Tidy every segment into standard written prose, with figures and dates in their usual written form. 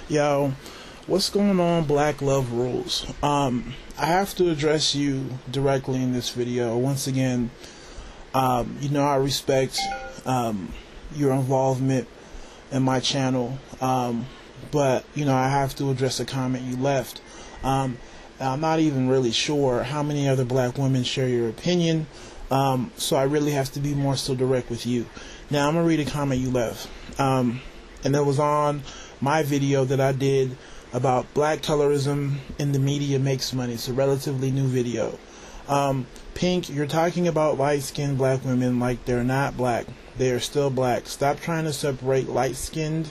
Yo, what's going on, Black Love Rules? I have to address you directly in this video. Once again, I respect your involvement in my channel, but I have to address a comment you left. I'm not even really sure how many other black women share your opinion, so I really have to be more so direct with you. Now, I'm going to read a comment you left, and it was on my video that I did about black colorism in the media makes money. It's a relatively new video. Pink, you're talking about light-skinned black women like they're not black. They are still black. Stop trying to separate light-skinned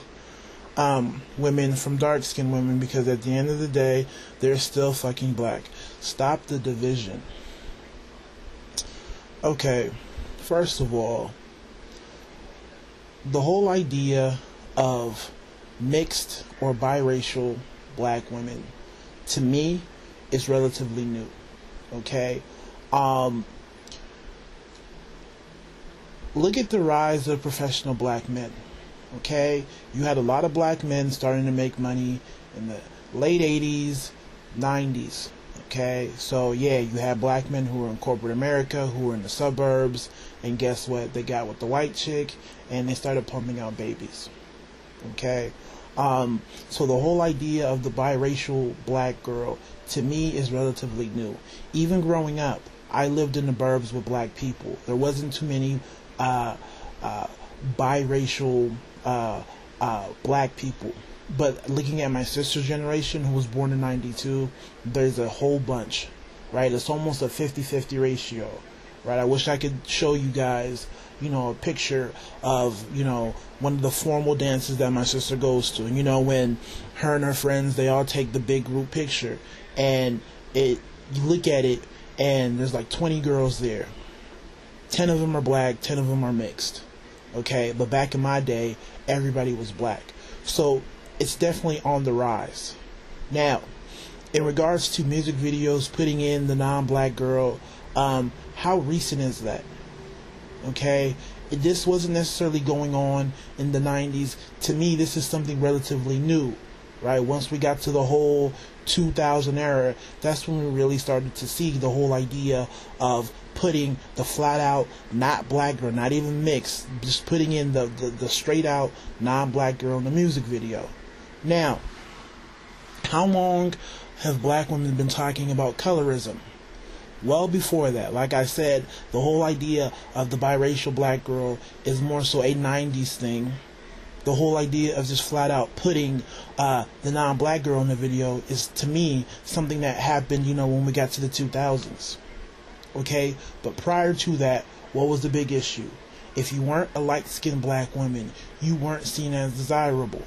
women from dark-skinned women, because at the end of the day, they're still fucking black. Stop the division. Okay, first of all, the whole idea of mixed or biracial black women, to me, is relatively new. Okay, look at the rise of professional black men. Okay, you had a lot of black men starting to make money in the late 80s, 90s. Okay, so yeah, you had black men who were in corporate America, who were in the suburbs, and guess what? They got with the white chick, and they started pumping out babies. Okay, so the whole idea of the biracial black girl, to me, is relatively new. Even growing up, I lived in the burbs with black people. There wasn't too many biracial black people. But looking at my sister's generation, who was born in 92, there's a whole bunch, right? It's almost a 50-50 ratio, right? I wish I could show you guys, a picture of, one of the formal dances that my sister goes to. And, when her and her friends, they all take the big group picture. And you look at it, and there's like 20 girls there. 10 of them are black, 10 of them are mixed. Okay? But back in my day, everybody was black. So it's definitely on the rise. Now, in regards to music videos, putting in the non-black girl, how recent is that? Okay, this wasn't necessarily going on in the 90s. To me, this is something relatively new, right? Once we got to the whole 2000 era, that's when we really started to see the whole idea of putting the flat out not black girl, not even mixed, just putting in the straight out non-black girl in the music video. Now, how long have black women been talking about colorism? Well before that. Like I said, the whole idea of the biracial black girl is more so a 90s thing. The whole idea of just flat out putting the non-black girl in the video is, to me, something that happened, when we got to the 2000s. Okay? But prior to that, what was the big issue? If you weren't a light-skinned black woman, you weren't seen as desirable.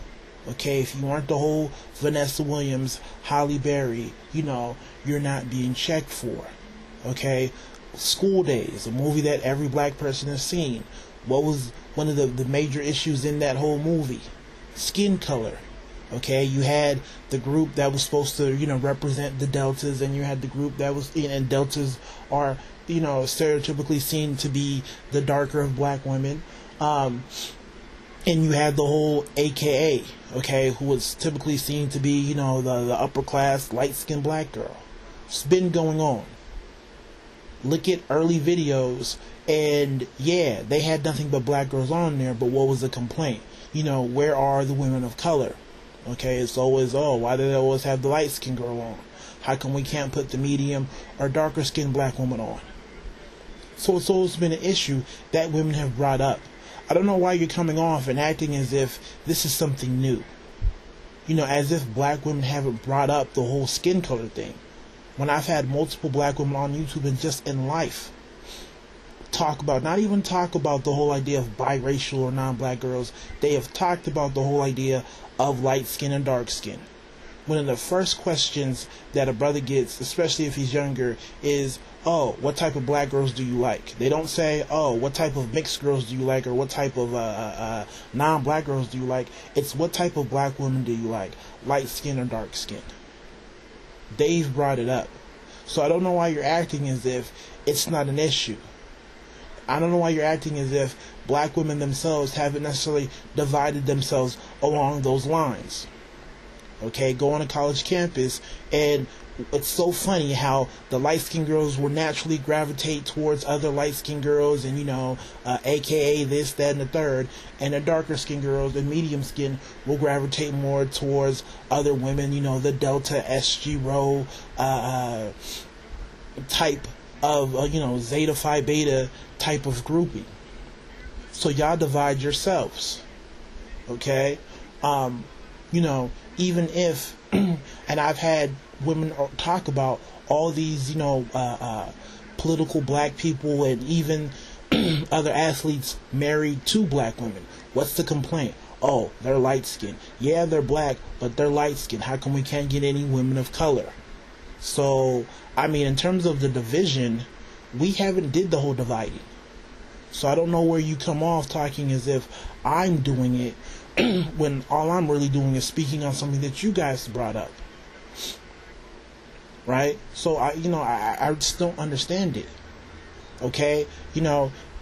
Okay? If you weren't the whole Vanessa Williams, Halle Berry, you're not being checked for. Okay, School Days, a movie that every black person has seen. What was one of the major issues in that whole movie? Skin color. Okay, you had the group that was supposed to, represent the deltas, and you had the group that was, and deltas are, stereotypically seen to be the darker of black women. And you had the whole AKA, okay, who was typically seen to be, the upper class, light-skinned black girl. It's been going on. Look at early videos, and yeah, they had nothing but black girls on there, but what was the complaint? Where are the women of color? Okay, it's always, why do they always have the light-skinned girl on? How come we can't put the medium or darker-skinned black woman on? So it's always been an issue that women have brought up. I don't know why you're coming off and acting as if this is something new. As if black women haven't brought up the whole skin color thing. When I've had multiple black women on YouTube and just in life not even talk about the whole idea of biracial or non-black girls, they have talked about the whole idea of light skin and dark skin. One of the first questions that a brother gets, especially if he's younger, is, what type of black girls do you like? They don't say, what type of mixed girls do you like, or what type of non-black girls do you like? It's, what type of black women do you like? Light skin or dark skin? They've brought it up. So I don't know why you're acting as if it's not an issue. I don't know why you're acting as if black women themselves haven't necessarily divided themselves along those lines. Okay, go on a college campus, and it's so funny how the light-skinned girls will naturally gravitate towards other light-skinned girls, and aka this, that, and the third, and the darker-skinned girls, the medium skin, will gravitate more towards other women, the Delta, SG Rho type of Zeta Phi Beta type of grouping. So y'all divide yourselves, okay? Even if, and I've had women talk about all these, political black people and even other athletes married to black women. What's the complaint? Oh, they're light skinned. Yeah, they're black, but they're light skinned. How come we can't get any women of color? So, in terms of the division, we haven't did the whole dividing. So I don't know where you come off talking as if I'm doing it when all I'm really doing is speaking on something that you guys brought up. Right? So I just don't understand it. Okay?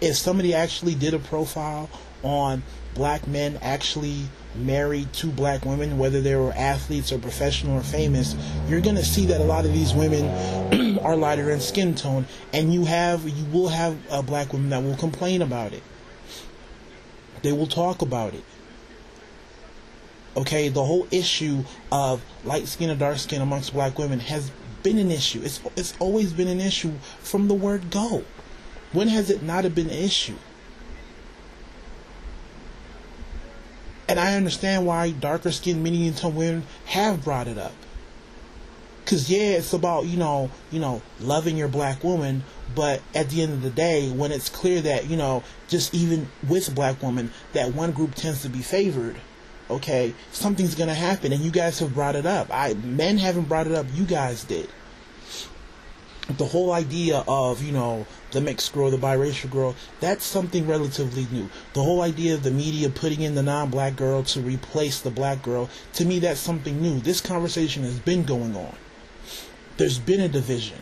If somebody actually did a profile on black men actually married to black women, whether they were athletes or professional or famous, you're going to see that a lot of these women are lighter in skin tone, and you will have black women that will complain about it. They will talk about it. Okay, the whole issue of light skin and dark skin amongst black women has been an issue. It's always been an issue from the word go. When has it not been an issue? And I understand why darker skinned medium tone women have brought it up. Because it's about, loving your black woman, but at the end of the day, when it's clear that, just even with black women, that one group tends to be favored, okay, something's going to happen, and you guys have brought it up. Men haven't brought it up, you guys did. The whole idea of, the mixed girl, the biracial girl, that's something relatively new. The whole idea of the media putting in the non-black girl to replace the black girl, to me, that's something new. This conversation has been going on. There's been a division.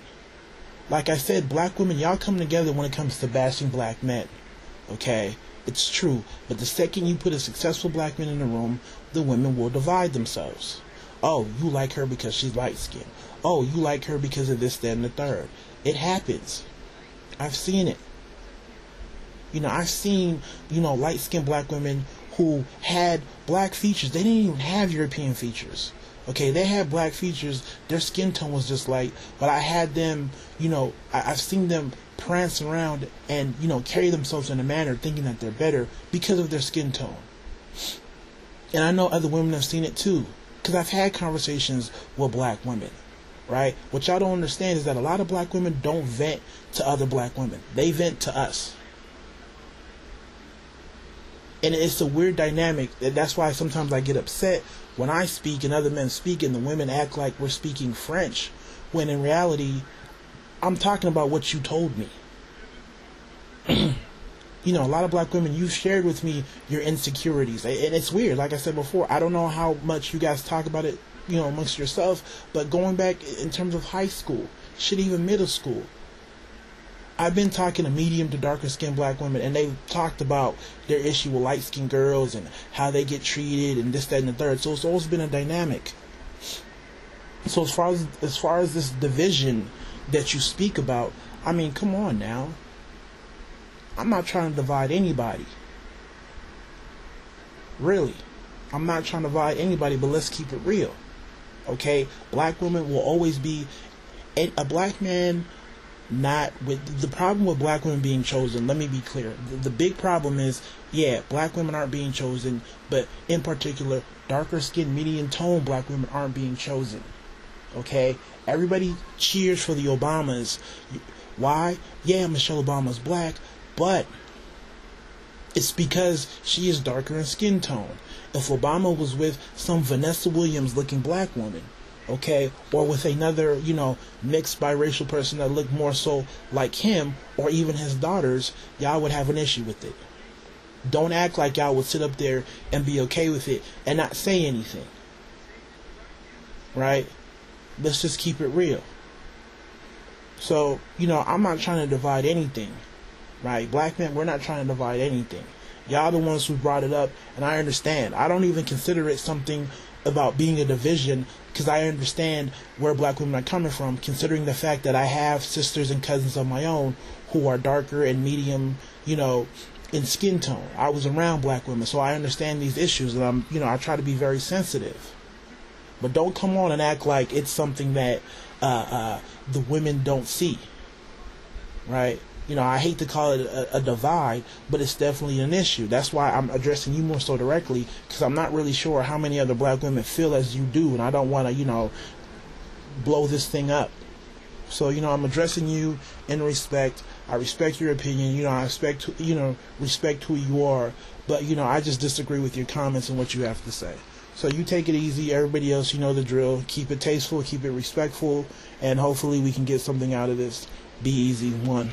Like I said, black women, y'all come together when it comes to bashing black men. Okay? It's true. But the second you put a successful black man in the room, the women will divide themselves. Oh, you like her because she's light-skinned. Oh, you like her because of this, that, and the third. It happens. I've seen it. I've seen, light-skinned black women who had black features. They didn't even have European features. Okay, they had black features. Their skin tone was just light. But I had them, I've seen them prance around and, carry themselves in a manner thinking that they're better because of their skin tone. And I know other women have seen it too. Because I've had conversations with black women. Right? What y'all don't understand is that a lot of black women don't vent to other black women. They vent to us. And it's a weird dynamic. That's why sometimes I get upset when I speak and other men speak and the women act like we're speaking French, when in reality, I'm talking about what you told me. A lot of black women, you've shared with me your insecurities. And it's weird. Like I said before, I don't know how much you guys talk about it, amongst yourself, but going back in terms of high school, shit, even middle school, I've been talking to medium to darker skinned black women, and they've talked about their issue with light skinned girls and how they get treated and this, that, and the third. So it's always been a dynamic. So as far as this division that you speak about, come on now. I'm not trying to divide anybody. Really. I'm not trying to divide anybody, but let's keep it real. Okay? Black women will always be a black man. Not with the problem with black women being chosen. Let me be clear. The big problem is, black women aren't being chosen, but in particular, darker skinned, medium tone black women aren't being chosen. Okay? Everybody cheers for the Obamas. Why? Yeah, Michelle Obama's black, but it's because she is darker in skin tone. If Obama was with some Vanessa Williams looking black woman, okay, or with another, mixed biracial person that looked more so like him, or even his daughters, y'all would have an issue with it. Don't act like y'all would sit up there and be okay with it and not say anything. Right? Let's just keep it real. So, I'm not trying to divide anything. Right? Black men, we're not trying to divide anything. Y'all the ones who brought it up, and I understand. I don't even consider it something about being a division, because I understand where black women are coming from, considering the fact that I have sisters and cousins of my own who are darker and medium, in skin tone. I was around black women, so I understand these issues, and I try to be very sensitive. But don't come on and act like it's something that the women don't see, right? I hate to call it a divide, but it's definitely an issue. That's why I'm addressing you more so directly, because I'm not really sure how many other black women feel as you do, and I don't want to, blow this thing up. So, I'm addressing you in respect. I respect your opinion. I respect who you are, but, I just disagree with your comments and what you have to say. So you take it easy. Everybody else, you know the drill. Keep it tasteful, keep it respectful, and hopefully we can get something out of this. Be easy. 1.